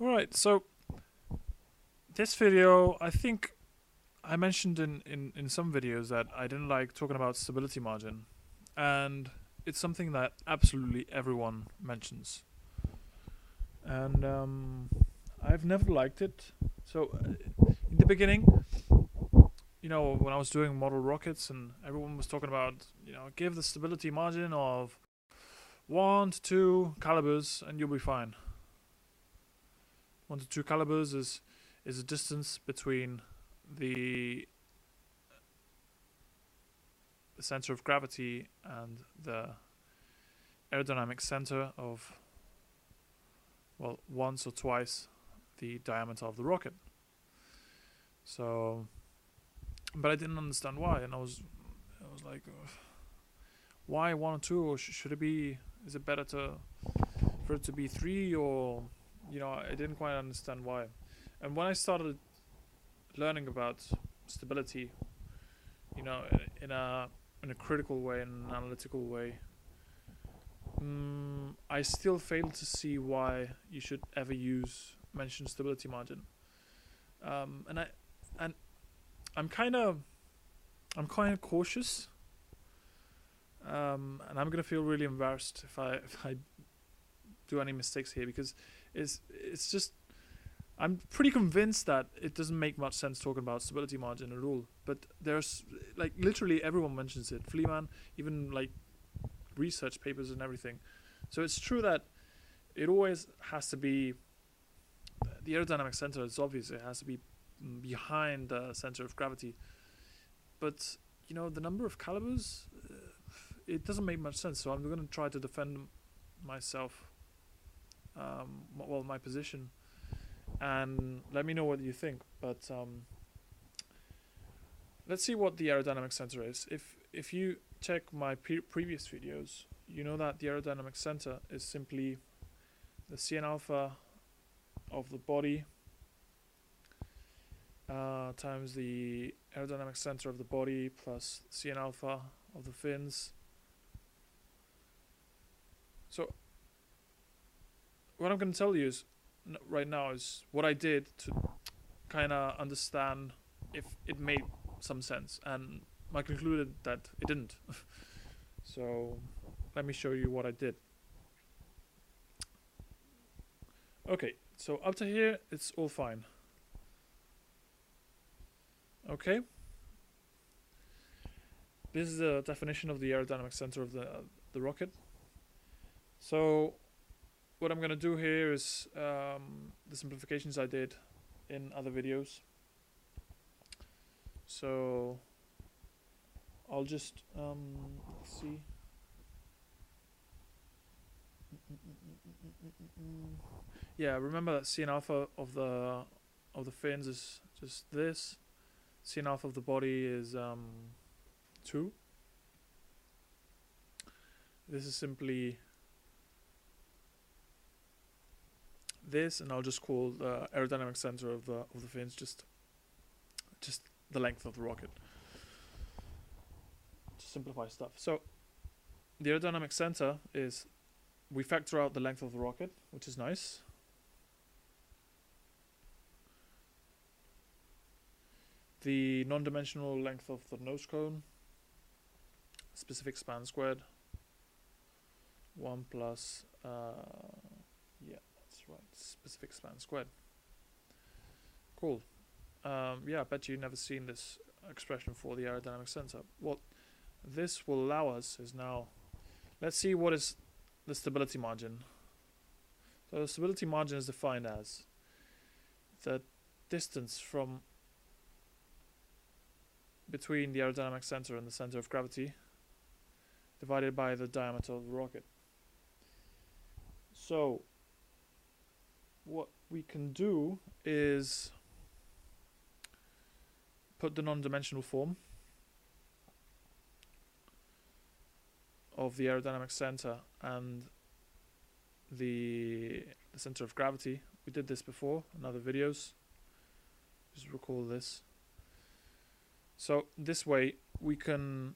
Alright, so this video, I think I mentioned in some videos that I didn't like talking about stability margin. And it's something that absolutely everyone mentions. And I've never liked it. So, in the beginning, when I was doing model rockets and everyone was talking about, give the stability margin of 1 to 2 calibers and you'll be fine. 1 to 2 calibers is a distance between the center of gravity and the aerodynamic center of, well, once or twice the diameter of the rocket. So, but I didn't understand why, and I was like, why 1 or 2, or should it be? Is it better for it to be 3, or I didn't quite understand why. And when I started learning about stability, in a critical way, in an analytical way, I still fail to see why you should ever mention stability margin. And I'm kind of cautious, and I'm gonna feel really embarrassed if I do any mistakes here, because it's just, I'm pretty convinced that it doesn't make much sense talking about stability margin at all. But there's, like, literally everyone mentions it. Fleeman, even like research papers and everything. So it's true that it always has to be, the aerodynamic center is obvious, it has to be behind the center of gravity. But the number of calibers, it doesn't make much sense. So I'm going to try to defend myself, my position, and let me know what you think. But let's see what the aerodynamic center is. If you check my previous videos, you know that the aerodynamic center is simply the Cn alpha of the body times the aerodynamic center of the body plus Cn alpha of the fins. So what I'm going to tell you right now is what I did to kind of understand if it made some sense, and I concluded that it didn't. So let me show you what I did. Okay, so up to here it's all fine. Okay, this is the definition of the aerodynamic center of the rocket. So what I'm gonna do here is the simplifications I did in other videos. So I'll just let's see. Yeah, remember that Cn alpha of the fins is just this. Cn alpha of the body is 2. This is simply this, and I'll just call the aerodynamic center of the fins just the length of the rocket, to simplify stuff. So the aerodynamic center is, we factor out the length of the rocket, which is nice. The non-dimensional length of the nose cone, specific span squared, 1 plus yeah, that's right, specific span squared. Cool. Yeah, I bet you've never seen this expression for the aerodynamic center. What this will allow us is, now let's see what is the stability margin. So the stability margin is defined as the distance from between the aerodynamic center and the center of gravity divided by the diameter of the rocket. So what we can do is put the non-dimensional form of the aerodynamic center and the center of gravity. We did this before in other videos. Just recall this. So this way we can,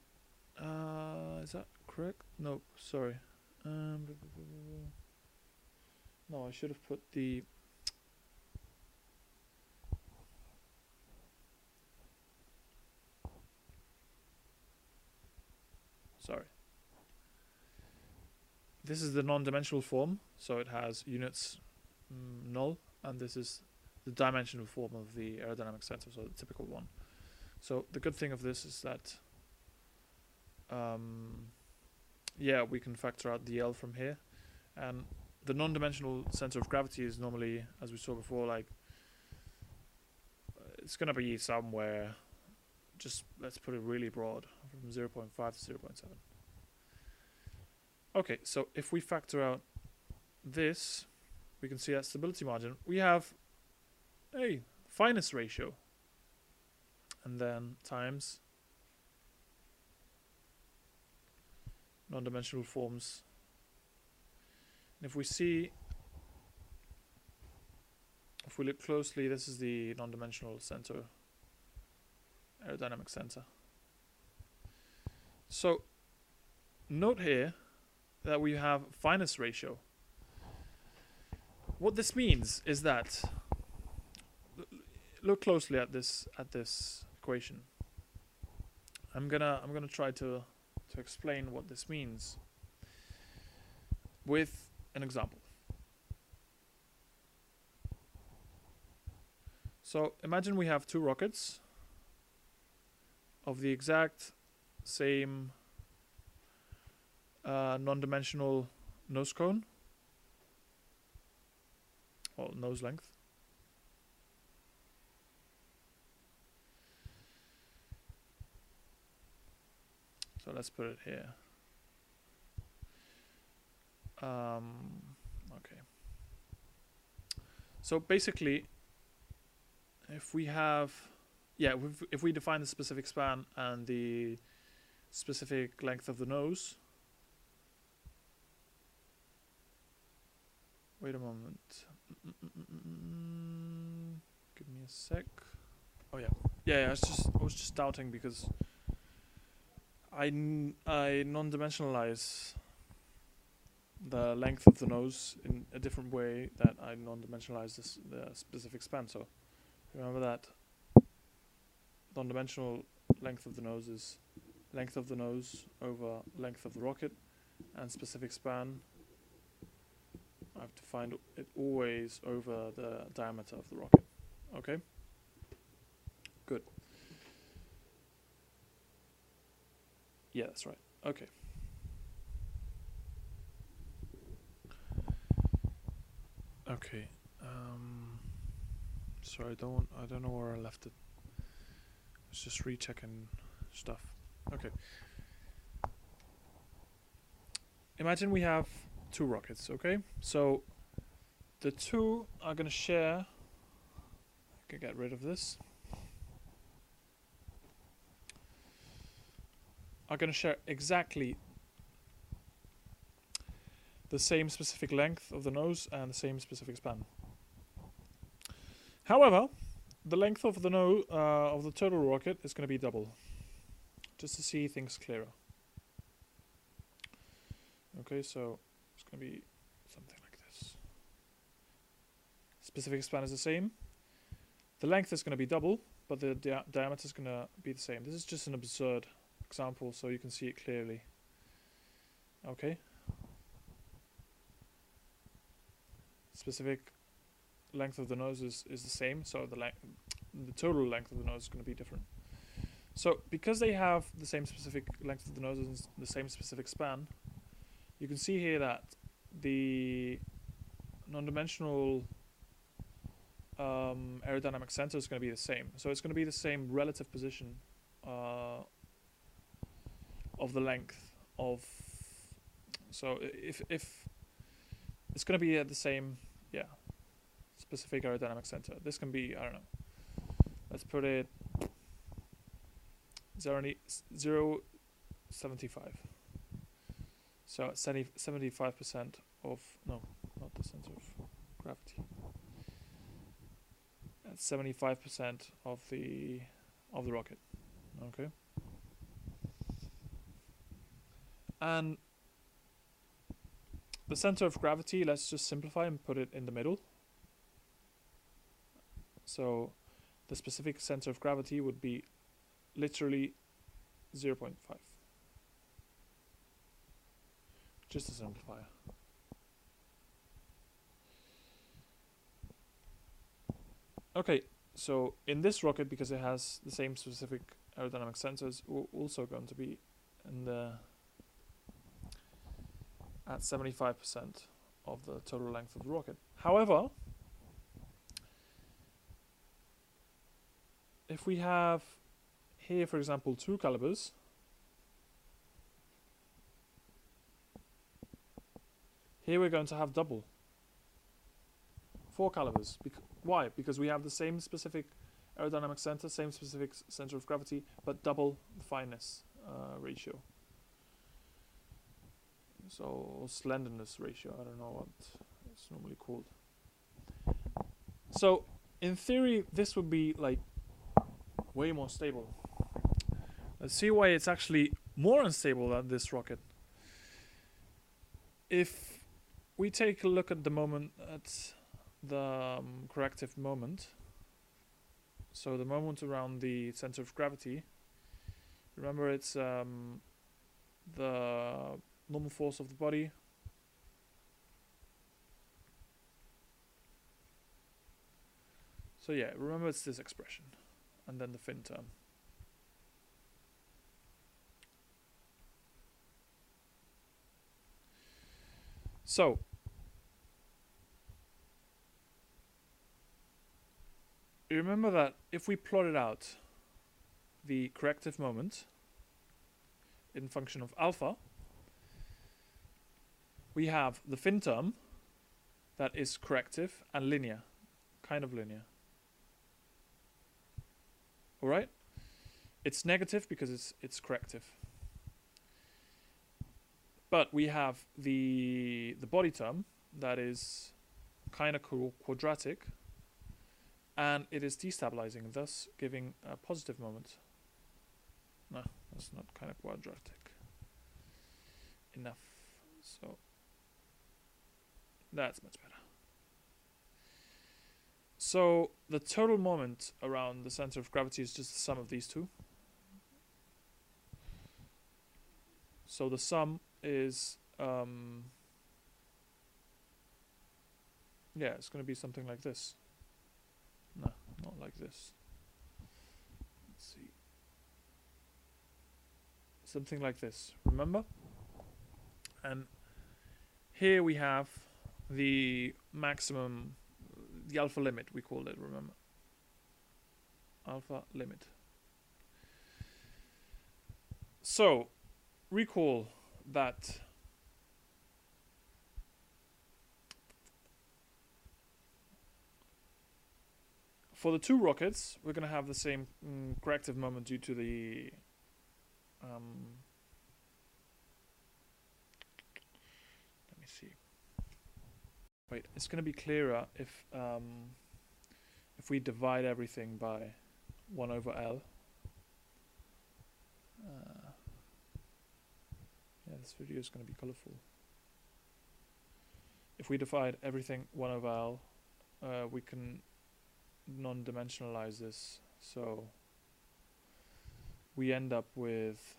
is that correct? No, sorry. No, I should have put the this is the non-dimensional form, so it has units null, and this is the dimensional form of the aerodynamic center, so the typical one. So the good thing of this is that we can factor out the L from here, and the non-dimensional center of gravity is normally, as we saw before, like it's gonna be somewhere, just let's put it really broad, from 0.5 to 0.7. Okay, so if we factor out this, we can see that stability margin. We have a fineness ratio, and then times non-dimensional forms. And if we look closely, this is the non-dimensional center, aerodynamic center. So note here that we have fineness ratio. What this means is that, look closely at this equation. I'm gonna try to explain what this means with an example. So imagine we have two rockets of the exact same non-dimensional nose cone, or nose length. So let's put it here. Okay. So basically, if we have, if we define the specific span and the specific length of the nose. Wait a moment. Give me a sec. Oh yeah. I was just doubting because I non-dimensionalize the length of the nose in a different way that I non-dimensionalize the specific span. So remember that non-dimensional length of the nose is length of the nose over length of the rocket, and specific span, I have to find it always over the diameter of the rocket. Okay? Good. Yeah, that's right. Okay. Okay. Sorry, I don't know where I left it. It's just rechecking stuff. Okay. Imagine we have two rockets, okay? So the two are going to share. I can get rid of this. Are going to share exactly the same specific length of the nose and the same specific span. However, the length of the nose of the total rocket is going to be double, just to see things clearer. Okay, so it's going to be something like this. Specific span is the same. The length is going to be double, but the diameter is going to be the same. This is just an absurd example, so you can see it clearly. Okay. Specific length of the nose is the same, so the total length of the nose is going to be different. So because they have the same specific length of the nose and the same specific span, you can see here that the non-dimensional aerodynamic center is going to be the same. So it's going to be the same relative position of the length of. So if it's going to be at the same, specific aerodynamic center. This can be, I don't know. Let's put it 0.75. So it's 75% of, no, not the center of gravity. That's 75% of the rocket. Okay. And the center of gravity, let's just simplify and put it in the middle. So the specific center of gravity would be literally 0.5. just a simplifier. Okay, so in this rocket, because it has the same specific aerodynamic sensors, we're also going to be in the at 75% of the total length of the rocket. However, if we have here, for example, 2 calibers, here we're going to have double 4 calibers. Why? Because we have the same specific aerodynamic center, same specific center of gravity, but double the fineness ratio. So, or slenderness ratio, I don't know what it's normally called. So, in theory, this would be like way more stable. Let's see why it's actually more unstable than this rocket. If we take a look at the moment, at the corrective moment, so the moment around the center of gravity, remember it's the normal force of the body so yeah, remember it's this expression and then the fin term. So you remember that if we plotted out the corrective moment in function of alpha, we have the fin term that is corrective and linear, kind of linear. Alright? It's negative because it's corrective. But we have the body term that is kind of quadratic, and it is destabilizing, thus giving a positive moment. No, that's not kind of quadratic enough. So that's much better. So the total moment around the center of gravity is just the sum of these two. So the sum is yeah, it's going to be something like this. No, not like this. Let's see. Something like this, remember? And here we have the maximum, the alpha limit, we called it, remember? Alpha limit. So, recall that for the 2 rockets, we're going to have the same corrective moment due to the let me see. Wait, it's going to be clearer if we divide everything by 1 over L. Yeah, this video is going to be colorful. If we divide everything 1 over L, we can non-dimensionalize this, so we end up with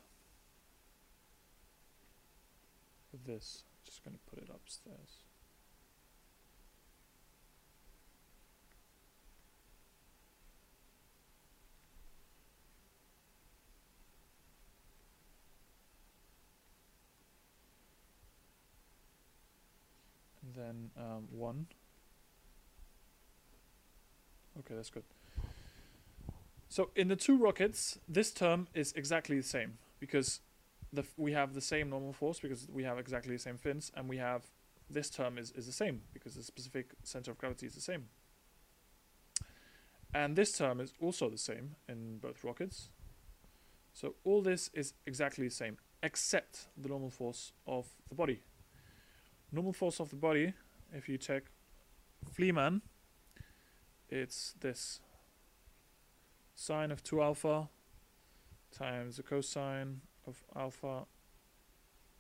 this. Just going to put it upstairs. And then 1. Okay, that's good. So in the 2 rockets, this term is exactly the same because we have the same normal force because we have exactly the same fins, and we have this term is the same because the specific center of gravity is the same. And this term is also the same in both rockets. So all this is exactly the same except the normal force of the body. Normal force of the body, if you check Fleeman, it's this sine of 2 alpha times the cosine of alpha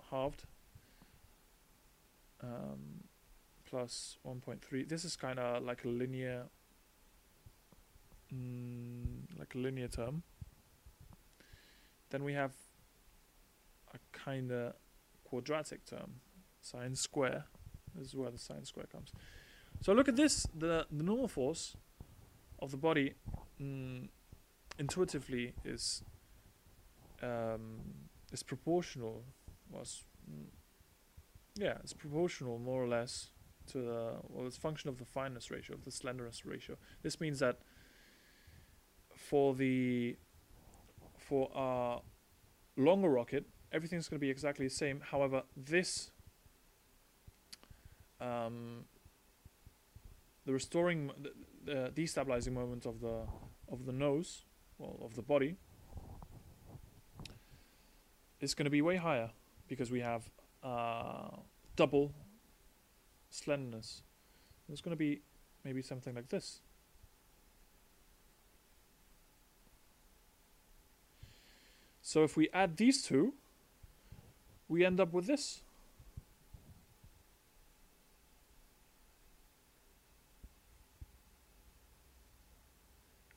halved plus 1.3. This is kind of like a linear term. Then we have a kind of quadratic term sine square. This is where the sine square comes. So look at this. The normal force of the body intuitively is proportional. It's proportional more or less to the it's function of the fineness ratio, of the slenderness ratio. This means that for our longer rocket, everything's going to be exactly the same. However, this the restoring, the destabilizing moment of the nose, of the body, is going to be way higher because we have double slenderness. It's going to be maybe something like this. So if we add these two, we end up with this.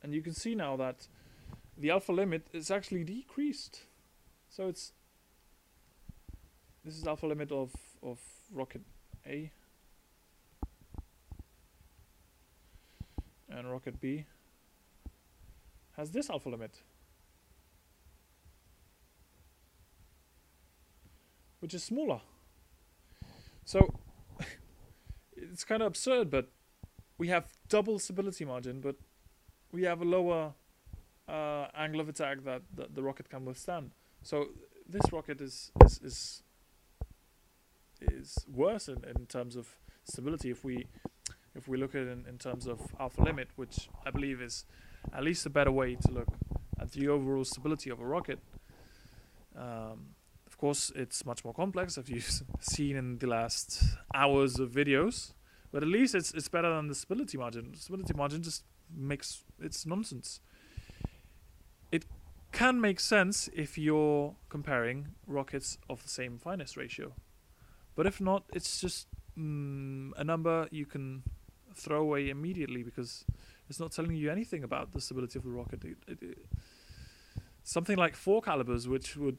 And you can see now that the alpha limit is actually decreased. So this is alpha limit of rocket A. And rocket B has this alpha limit, which is smaller. So it's kind of absurd, but we have double stability margin, but we have a lower angle of attack that the rocket can withstand. So this rocket is worse in terms of stability if we look at it in terms of alpha limit, which I believe is at least a better way to look at the overall stability of a rocket. Of course, it's much more complex, as you've seen in the last hours of videos, but at least it's better than the stability margin. The stability margin just it's nonsense. It can make sense if you're comparing rockets of the same fineness ratio, but if not, it's just a number you can throw away immediately because it's not telling you anything about the stability of the rocket. Something like 4 calibers, which would,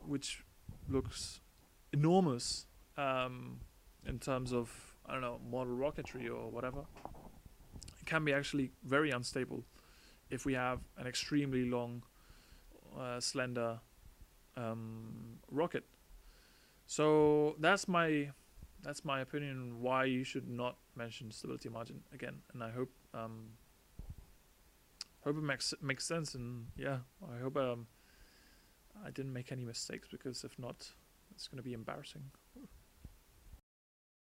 which looks enormous in terms of, I don't know, model rocketry or whatever. It can be actually very unstable if we have an extremely long, slender rocket. So that's my opinion on why you should not mention stability margin again. And I hope it makes sense. And yeah, I hope I didn't make any mistakes, because if not, it's going to be embarrassing.